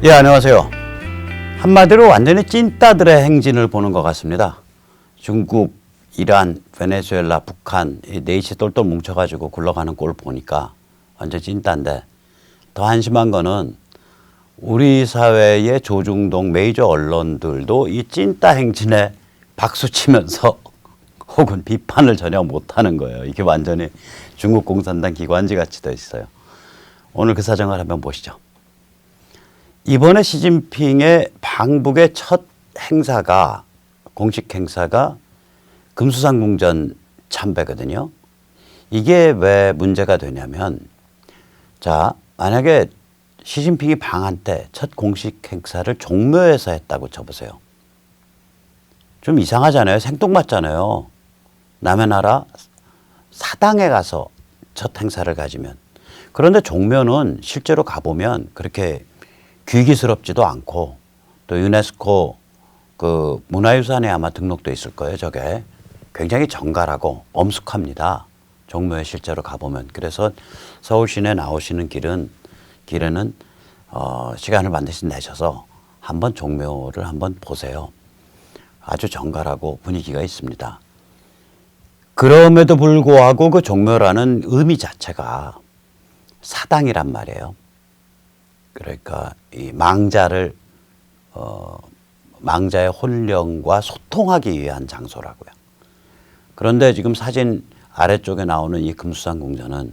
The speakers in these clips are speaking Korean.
예, 안녕하세요. 한마디로 완전히 찐따들의 행진을 보는 것 같습니다. 중국, 이란, 베네수엘라, 북한 이 넷이 똘똘 뭉쳐가지고 굴러가는 꼴을 보니까 완전 찐따인데, 더 한심한 거는 우리 사회의 조중동 메이저 언론들도 이 찐따 행진에 박수치면서 혹은 비판을 전혀 못하는 거예요. 이게 완전히 중국 공산당 기관지 같이 돼 있어요. 오늘 그 사정을 한번 보시죠. 이번에 시진핑의 방북의 첫 행사가, 공식 행사가 금수산궁전 참배거든요. 이게 왜 문제가 되냐면, 자, 만약에 시진핑이 방한 때 첫 공식 행사를 종묘에서 했다고 쳐보세요. 좀 이상하잖아요. 생뚱맞잖아요. 남의 나라 사당에 가서 첫 행사를 가지면. 그런데 종묘는 실제로 가보면 그렇게 귀기스럽지도 않고, 또 유네스코 그 문화유산에 아마 등록돼 있을 거예요. 저게 굉장히 정갈하고 엄숙합니다. 종묘에 실제로 가보면. 그래서 서울 시내 나오시는 길에는 시간을 반드시 내셔서 한번 종묘를 한번 보세요. 아주 정갈하고 분위기가 있습니다. 그럼에도 불구하고 그 종묘라는 의미 자체가 사당이란 말이에요. 그러니까 이 망자의 혼령과 소통하기 위한 장소라고요. 그런데 지금 사진 아래쪽에 나오는 이 금수산궁전은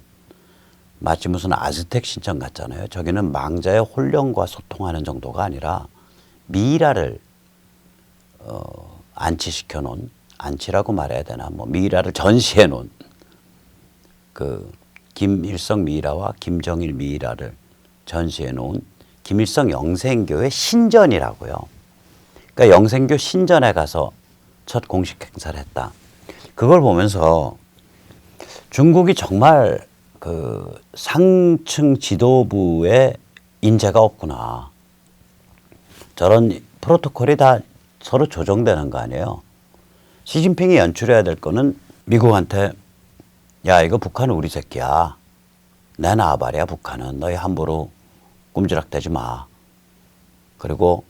마치 무슨 아즈텍 신전 같잖아요. 저기는 망자의 혼령과 소통하는 정도가 아니라 미이라를 안치시켜 놓은, 안치라고 말해야 되나, 뭐 미이라를 전시해 놓은 그 김일성 미이라와 김정일 미이라를 전시해 놓은 김일성 영생교의 신전이라고요. 그러니까 영생교 신전에 가서 첫 공식 행사를 했다. 그걸 보면서 중국이 정말 그 상층 지도부에 인재가 없구나. 저런 프로토콜이 다 서로 조정되는 거 아니에요. 시진핑이 연출해야 될 거는 미국한테, 야, 이거 북한은 우리 새끼야. 내 나발이야, 북한은. 너희 함부로 꼼지락대지 마. 그리고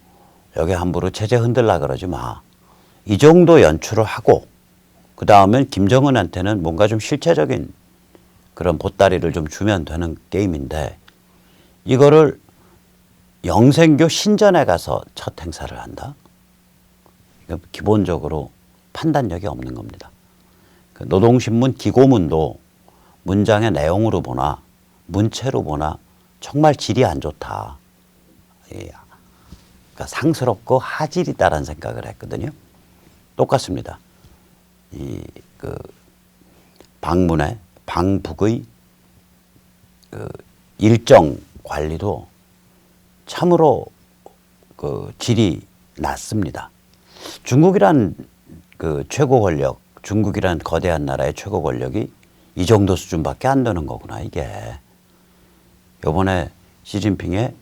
여기 함부로 체제 흔들라 그러지 마. 이 정도 연출을 하고, 그 다음엔 김정은한테는 뭔가 좀 실체적인 그런 보따리를 좀 주면 되는 게임인데, 이거를 영생교 신전에 가서 첫 행사를 한다? 기본적으로 판단력이 없는 겁니다. 노동신문 기고문도 문장의 내용으로 보나 문체로 보나 정말 질이 안 좋다. 그러니까 상스럽고 하질이다라는 생각을 했거든요. 똑같습니다. 그 방북의 그 일정 관리도 참으로 그 질이 낮습니다. 중국이란 그 최고 권력, 중국이란 거대한 나라의 최고 권력이 이 정도 수준밖에 안 되는 거구나, 이게. 이번에 시진핑의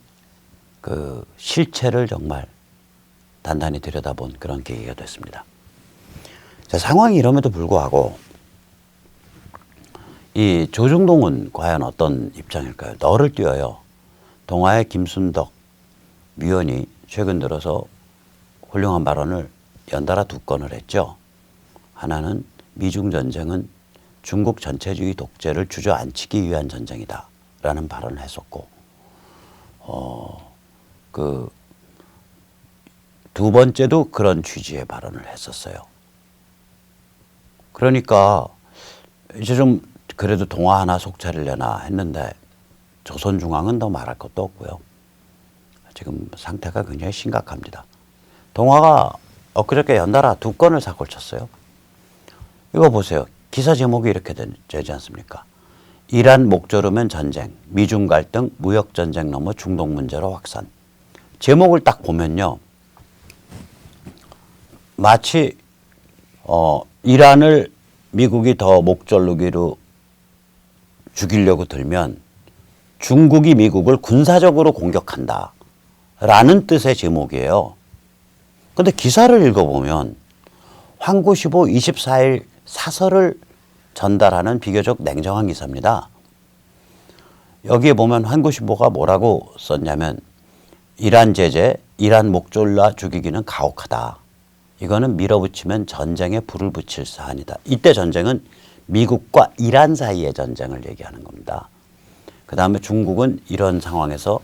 그 실체를 정말 단단히 들여다본 그런 계기가 됐습니다. 자, 상황이 이럼에도 불구하고 이 조중동은 과연 어떤 입장일까요? 너를 띄어요. 동아의 김순덕 위원이 최근 들어서 훌륭한 발언을 연달아 두 건을 했죠. 하나는 미중 전쟁은 중국 전체주의 독재를 주저앉히기 위한 전쟁이다 라는 발언을 했었고, 그 두 번째도 그런 취지의 발언을 했었어요. 그러니까 이제 좀 그래도 동아 하나 속차리려나 했는데, 조선중앙은 더 말할 것도 없고요. 지금 상태가 굉장히 심각합니다. 동아가 엊그저께 연달아 두 건을 사고를 쳤어요. 이거 보세요. 기사 제목이 이렇게 되지 않습니까? 이란 목조르면 전쟁, 미중 갈등, 무역 전쟁 넘어 중동 문제로 확산. 제목을 딱 보면요, 마치 이란을 미국이 더 목전루기로 죽이려고 들면 중국이 미국을 군사적으로 공격한다 라는 뜻의 제목이에요. 그런데 기사를 읽어보면 환구시보 24일 사설을 전달하는 비교적 냉정한 기사입니다. 여기에 보면 환구시보가 뭐라고 썼냐면, 이란 제재, 이란 목졸라 죽이기는 가혹하다. 이거는 밀어붙이면 전쟁에 불을 붙일 사안이다. 이때 전쟁은 미국과 이란 사이의 전쟁을 얘기하는 겁니다. 그 다음에 중국은 이런 상황에서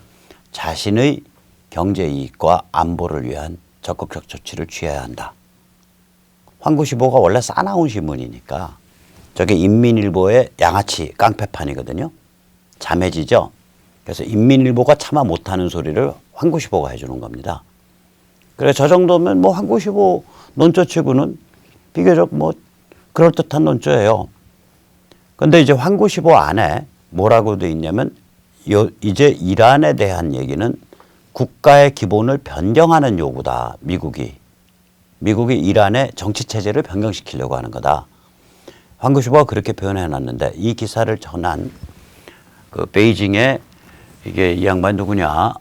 자신의 경제 이익과 안보를 위한 적극적 조치를 취해야 한다. 환구시보가 원래 싸나운 신문이니까 저게 인민일보의 양아치 깡패판이거든요. 잠해지죠. 그래서 인민일보가 차마 못하는 소리를 환구시보가 해주는 겁니다. 그래 저 정도면 뭐 환구시보 논조치고는 비교적 뭐 그럴듯한 논조예요. 근데 이제 환구시보 안에 뭐라고 돼 있냐면 이제 이란에 대한 얘기는 국가의 기본을 변경하는 요구다. 미국이 이란의 정치 체제를 변경시키려고 하는 거다. 환구시보가 그렇게 표현해 놨는데 이 기사를 전한 그 베이징의 이게 이 양반 누구냐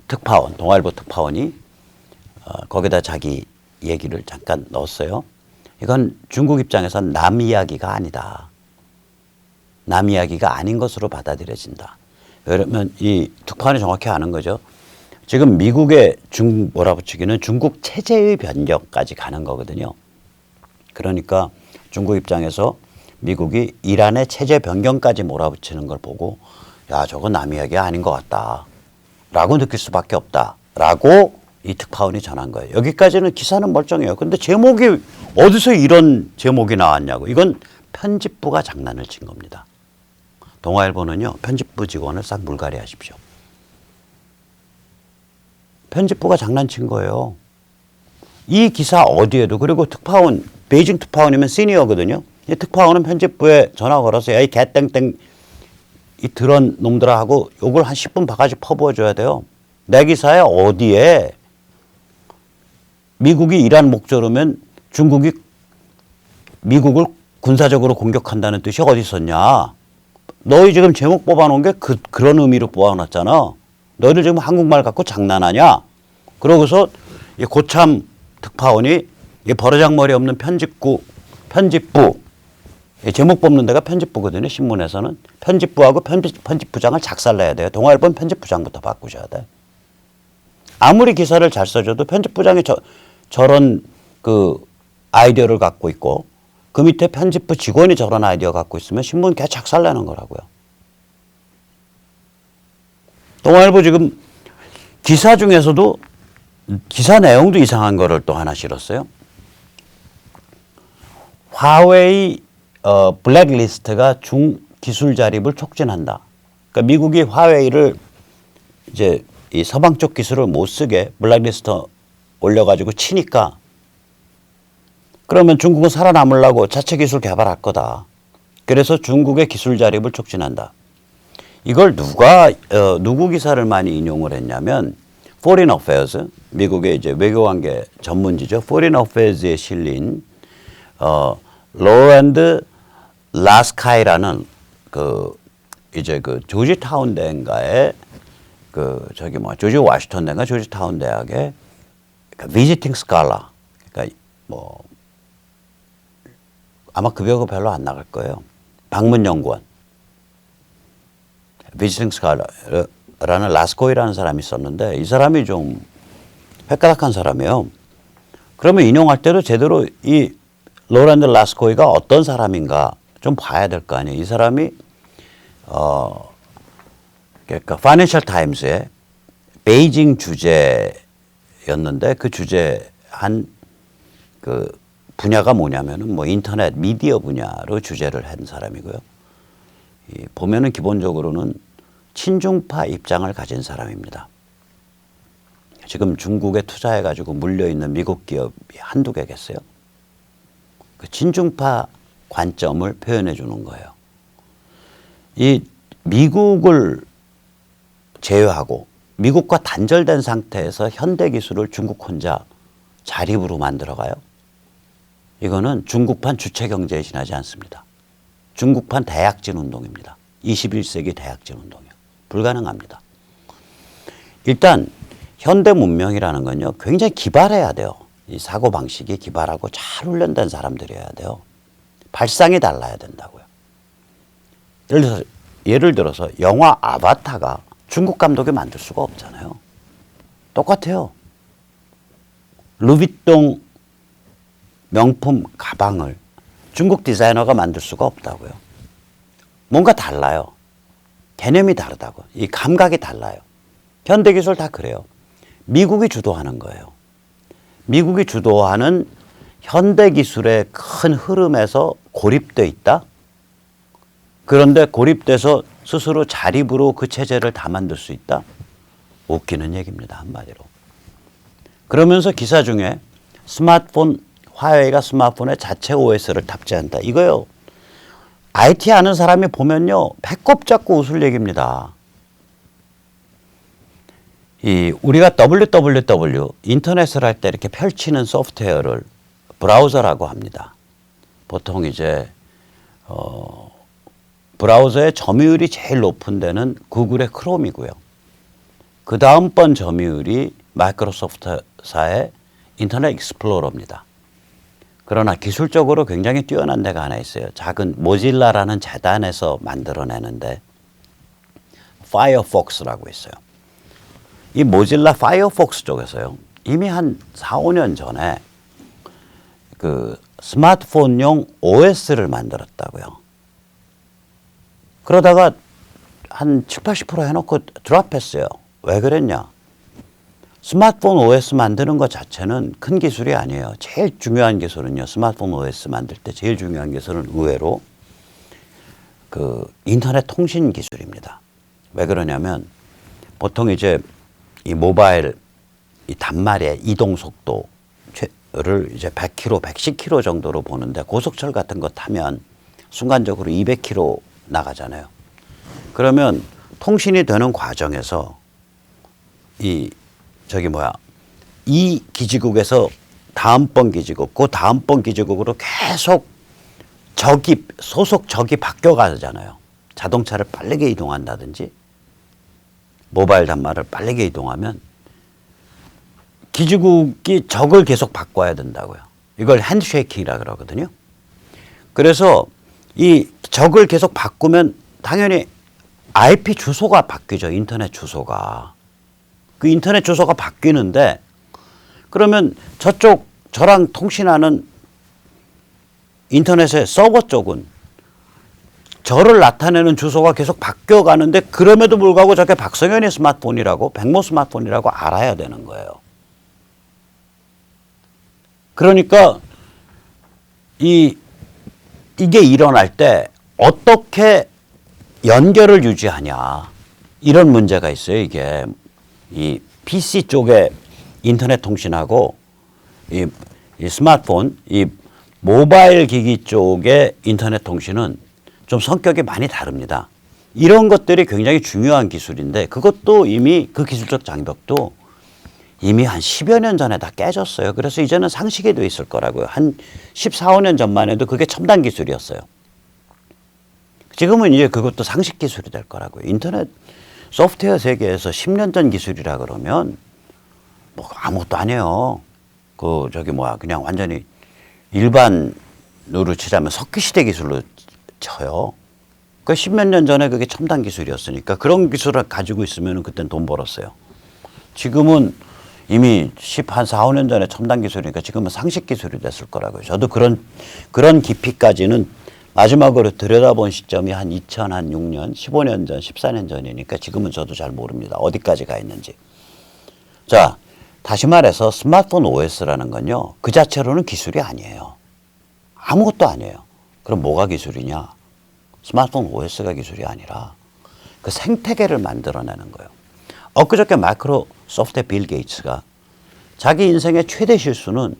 특파원 동아일보 특파원이 거기다 자기 얘기를 잠깐 넣었어요. 이건 중국 입장에선 남 이야기가 아니다. 남 이야기가 아닌 것으로 받아들여진다. 그러면 이 특파원이 정확히 아는 거죠. 지금 미국의 몰아붙이기는 중국 체제의 변경까지 가는 거거든요. 그러니까 중국 입장에서 미국이 이란의 체제 변경까지 몰아붙이는 걸 보고 야 저건 남 이야기 아닌 것 같다 라고 느낄 수밖에 없다 라고 이 특파원이 전한 거예요. 여기까지는 기사는 멀쩡해요. 근데 제목이 어디서 이런 제목이 나왔냐고. 이건 편집부가 장난을 친 겁니다. 동아일보는요 편집부 직원을 싹 물갈이 하십시오. 편집부가 장난친 거예요. 이 기사 어디에도. 그리고 특파원 베이징 특파원이면 시니어거든요. 이 특파원은 편집부에 전화 걸어서 야 이 개땡땡 이 드런 놈들아 하고 욕을 한 10분 바가지 퍼부어줘야 돼요. 내 기사에 어디에 미국이 이란 목조르면 중국이 미국을 군사적으로 공격한다는 뜻이 어디 있었냐. 너희 지금 제목 뽑아놓은 게 그런 의미로 뽑아놨잖아. 너희들 지금 한국말 갖고 장난하냐. 그러고서 이 고참 특파원이 이 버르장머리 없는 편집부 제목 뽑는 데가 편집부거든요. 신문에서는 편집부하고 편집부장을 작살내야 돼요. 동아일보는 편집부장부터 바꾸셔야 돼. 아무리 기사를 잘 써줘도 편집부장이 저런 그 아이디어를 갖고 있고 그 밑에 편집부 직원이 저런 아이디어 갖고 있으면 신문 그냥 작살내는 거라고요. 동아일보 지금 기사 중에서도 기사 내용도 이상한 거를 또 하나 실었어요. 화웨이 블랙리스트가 중기술 자립을 촉진한다. 그러니까 미국이 화웨이를 이제 이 서방 쪽 기술을 못 쓰게 블랙리스트 올려가지고 치니까 그러면 중국은 살아남으려고 자체 기술 개발할 거다. 그래서 중국의 기술 자립을 촉진한다. 이걸 누구 기사를 많이 인용을 했냐면 Foreign Affairs, 미국의 이제 외교관계 전문지죠. Foreign Affairs에 실린 로랜드 라스카이라는 이제 조지타운 대인가의 조지 워싱턴 대인가 조지타운 대학의 비지팅 스칼라. 그러니까 아마 급여가 별로 안 나갈 거예요. 방문 연구원. 비지팅 스칼라라는 라스코이라는 사람이 있었는데 이 사람이 좀 획가닥한 사람이에요. 그러면 인용할 때도 제대로 이 로랜드 라스코이가 어떤 사람인가 좀 봐야 될 거 아니에요. 이 사람이 그러니까 파이낸셜 타임스의 베이징 주제였는데 그 주제 한 분야가 뭐냐면은 뭐 인터넷 미디어 분야로 주제를 한 사람이고요. 보면은 기본적으로는 친중파 입장을 가진 사람입니다. 지금 중국에 투자해가지고 물려있는 미국 기업이 한두 개겠어요. 그 친중파 관점을 표현해 주는 거예요. 이 미국을 제외하고 미국과 단절된 상태에서 현대 기술을 중국 혼자 자립으로 만들어가요. 이거는 중국판 주체경제에 지나지 않습니다. 중국판 대약진 운동입니다. 21세기 대약진 운동이요. 불가능합니다. 일단 현대 문명이라는 건요. 굉장히 기발해야 돼요. 이 사고방식이 기발하고 잘 훈련된 사람들이어야 돼요. 발상이 달라야 된다고요. 예를 들어서 영화 아바타가 중국 감독이 만들 수가 없잖아요. 똑같아요. 루비통 명품 가방을 중국 디자이너가 만들 수가 없다고요. 뭔가 달라요. 개념이 다르다고. 이 감각이 달라요. 현대기술 다 그래요. 미국이 주도하는 거예요. 미국이 주도하는 현대기술의 큰 흐름에서 고립돼 있다. 그런데 고립돼서 스스로 자립으로 그 체제를 다 만들 수 있다. 웃기는 얘기입니다. 한마디로. 그러면서 기사 중에 화웨이가 스마트폰에 자체 OS를 탑재한다. 이거요. IT 아는 사람이 보면요. 배꼽 잡고 웃을 얘기입니다. 우리가 www 인터넷을 할 때 이렇게 펼치는 소프트웨어를 브라우저라고 합니다. 보통 이제 브라우저의 점유율이 제일 높은 데는 구글의 크롬이고요. 그 다음번 점유율이 마이크로소프트사의 인터넷 익스플로러입니다. 그러나 기술적으로 굉장히 뛰어난 데가 하나 있어요. 작은 모질라라는 재단에서 만들어내는데 파이어폭스라고 있어요. 이 모질라 파이어폭스 쪽에서요. 이미 한 4, 5년 전에 그 스마트폰용 OS를 만들었다고요. 그러다가 한 7, 80% 해놓고 드랍했어요. 왜 그랬냐? 스마트폰 OS 만드는 것 자체는 큰 기술이 아니에요. 제일 중요한 기술은요. 스마트폰 OS 만들 때 제일 중요한 기술은 의외로 그 인터넷 통신 기술입니다. 왜 그러냐면 보통 이제 이 모바일 이 단말의 이동 속도를 이제 100km, 110km 정도로 보는데 고속철 같은 거 타면 순간적으로 200km 나가잖아요. 그러면 통신이 되는 과정에서 이 기지국에서 다음번 기지국, 그 다음번 기지국으로 계속 소속 적이 바뀌어 가잖아요. 자동차를 빠르게 이동한다든지 모바일 단말을 빠르게 이동하면 기지국이 적을 계속 바꿔야 된다고요. 이걸 핸드쉐이킹이라 그러거든요. 그래서 이 적을 계속 바꾸면 당연히 IP 주소가 바뀌죠. 인터넷 주소가. 그 인터넷 주소가 바뀌는데 그러면 저랑 통신하는 인터넷의 서버 쪽은 저를 나타내는 주소가 계속 바뀌어 가는데 그럼에도 불구하고 저게 박성현의 스마트폰이라고 백모 스마트폰이라고 알아야 되는 거예요. 그러니까 이게 일어날 때 어떻게 연결을 유지하냐 이런 문제가 있어요. 이게 이 PC 쪽의 인터넷 통신하고 이 스마트폰, 이 모바일 기기 쪽의 인터넷 통신은 좀 성격이 많이 다릅니다. 이런 것들이 굉장히 중요한 기술인데 그것도 이미 그 기술적 장벽도 이미 한 10여 년 전에 다 깨졌어요. 그래서 이제는 상식이 돼 있을 거라고요. 한 14, 15년 전만 해도 그게 첨단 기술이었어요. 지금은 이제 그것도 상식 기술이 될 거라고요. 인터넷 소프트웨어 세계에서 10년 전 기술이라 그러면 뭐 아무것도 아니에요. 그냥 완전히 일반으로 치자면 석기시대 기술로 쳐요. 그 10몇 년 전에 그게 첨단 기술이었으니까 그런 기술을 가지고 있으면 그때는 돈 벌었어요. 지금은 이미 한 4, 5년 전에 첨단 기술이니까 지금은 상식 기술이 됐을 거라고요. 저도 그런 깊이까지는 마지막으로 들여다본 시점이 한 2006년, 15년 전, 14년 전이니까 지금은 저도 잘 모릅니다. 어디까지 가 있는지. 자, 다시 말해서 스마트폰 OS라는 건요. 그 자체로는 기술이 아니에요. 아무것도 아니에요. 그럼 뭐가 기술이냐? 스마트폰 OS가 기술이 아니라 그 생태계를 만들어내는 거예요. 엊그저께 마이크로소프트의 빌 게이츠가 자기 인생의 최대 실수는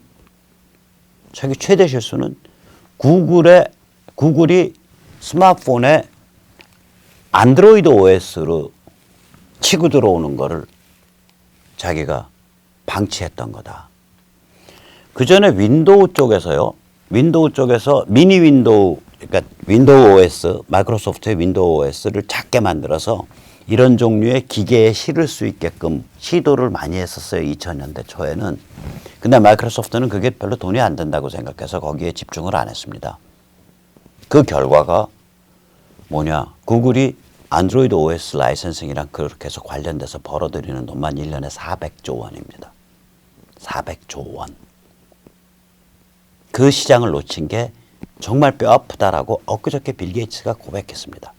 구글이 스마트폰에 안드로이드 OS로 치고 들어오는 거를 자기가 방치했던 거다. 그 전에 윈도우 쪽에서 미니 윈도우, 그러니까 윈도우 OS, 마이크로소프트의 윈도우 OS를 작게 만들어서 이런 종류의 기계에 실을 수 있게끔 시도를 많이 했었어요. 2000년대 초에는. 근데 마이크로소프트는 그게 별로 돈이 안 된다고 생각해서 거기에 집중을 안 했습니다. 그 결과가 뭐냐? 구글이 안드로이드 OS 라이센싱이랑 그렇게 해서 관련돼서 벌어들이는 돈만 1년에 400조 원입니다. 400조 원. 그 시장을 놓친 게 정말 뼈아프다라고 엊그저께 빌 게이츠가 고백했습니다.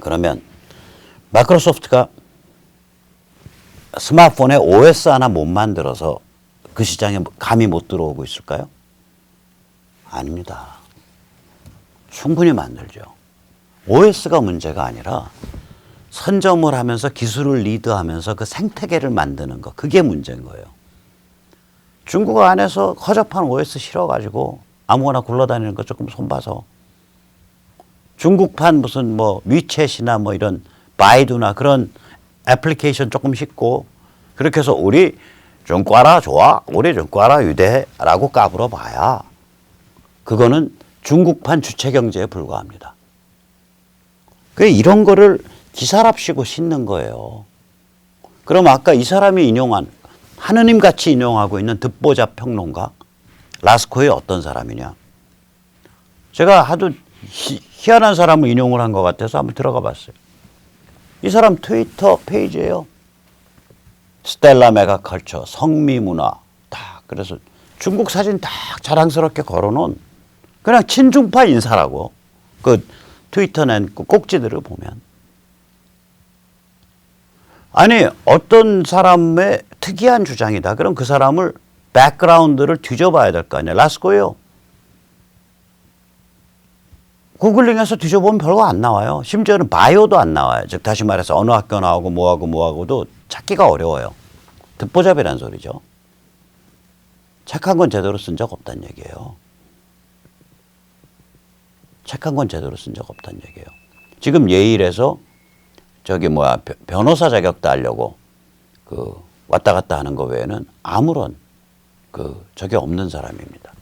그러면 마이크로소프트가 스마트폰에 OS 하나 못 만들어서 그 시장에 감히 못 들어오고 있을까요? 아닙니다. 충분히 만들죠. OS가 문제가 아니라 선점을 하면서 기술을 리드하면서 그 생태계를 만드는 거, 그게 문제인 거예요. 중국 안에서 허접한 OS 실어가지고 아무거나 굴러다니는 거 조금 손봐서 중국판 무슨 뭐 위챗이나 뭐 이런 바이두나 그런 애플리케이션 조금 싣고 그렇게 해서 우리 중과라 좋아, 우리 중과라 유대라고 까불어 봐야 그거는 중국판 주체경제에 불과합니다. 그 이런 거를 기사랍시고 싣는 거예요. 그럼 아까 이 사람이 인용한 하느님같이 인용하고 있는 듣보잡 평론가 라스코의 어떤 사람이냐. 제가 하도 희한한 사람을 인용을 한 것 같아서 한번 들어가 봤어요. 이 사람 트위터 페이지예요. 스텔라 메가컬처, 성미문화 다 그래서 중국 사진 다 자랑스럽게 걸어놓은 그냥 친중파 인사라고 그 트위터 낸 꼭지들을 보면 아니 어떤 사람의 특이한 주장이다. 그럼 그 사람을 백그라운드를 뒤져봐야 될 거 아니야. 라스코예요. 구글링해서 뒤져보면 별거 안 나와요. 심지어는 바이오도 안 나와요. 즉 다시 말해서 어느 학교 나오고 뭐하고도 찾기가 어려워요. 듣보잡이란 소리죠. 책 한 권 제대로 쓴 적 없다는 얘기예요. 책 한 권 제대로 쓴 적 없다는 얘기예요. 지금 예일에서 저기 뭐야 변호사 자격 따려고 그 왔다 갔다 하는 거 외에는 아무런 그 적이 없는 사람입니다.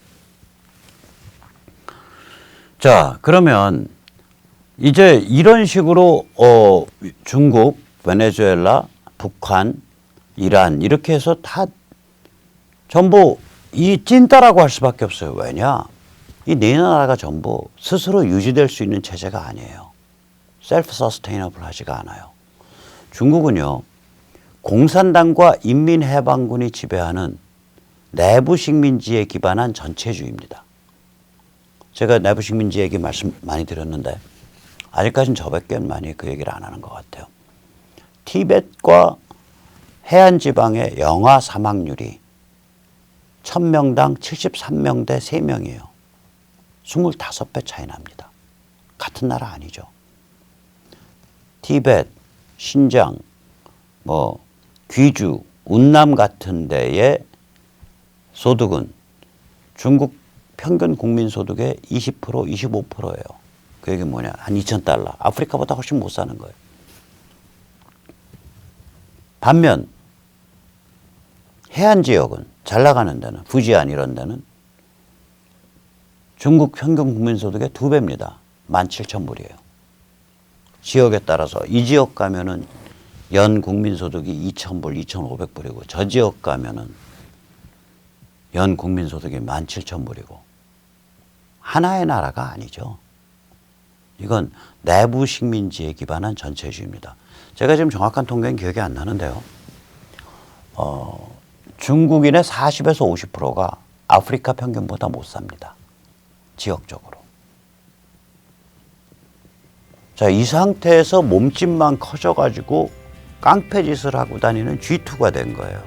자, 그러면 이제 이런 식으로 중국, 베네수엘라, 북한, 이란 이렇게 해서 다 전부 이 찐따라고 할 수밖에 없어요. 왜냐? 이 네 나라가 전부 스스로 유지될 수 있는 체제가 아니에요. 셀프 서스테이너블 하지가 않아요. 중국은요. 공산당과 인민해방군이 지배하는 내부 식민지에 기반한 전체주의입니다. 제가 내부 식민지 얘기 말씀 많이 드렸는데 아직까지는 저밖에 많이 그 얘기를 안 하는 것 같아요. 티벳과 해안 지방의 영아 사망률이 1000명당 73명 대 3명이에요. 25배 차이 납니다. 같은 나라 아니죠. 티벳, 신장, 뭐 귀주, 운남 같은 데의 소득은 중국 평균 국민 소득의 20%, 25%예요. 그 얘기 뭐냐? 한 2,000달러. 아프리카보다 훨씬 못 사는 거예요. 반면 해안 지역은 잘 나가는 데는 부지안 이런 데는 중국 평균 국민 소득의 2배입니다. 17,000불이에요. 지역에 따라서 이 지역 가면은 연 국민 소득이 2,000불, 2,500불이고 저 지역 가면은 연 국민 소득이 17,000불이고 하나의 나라가 아니죠. 이건 내부 식민지에 기반한 전체주의입니다. 제가 지금 정확한 통계는 기억이 안 나는데요. 중국인의 40에서 50%가 아프리카 평균보다 못 삽니다. 지역적으로. 자, 이 상태에서 몸집만 커져가지고 깡패짓을 하고 다니는 G2가 된 거예요.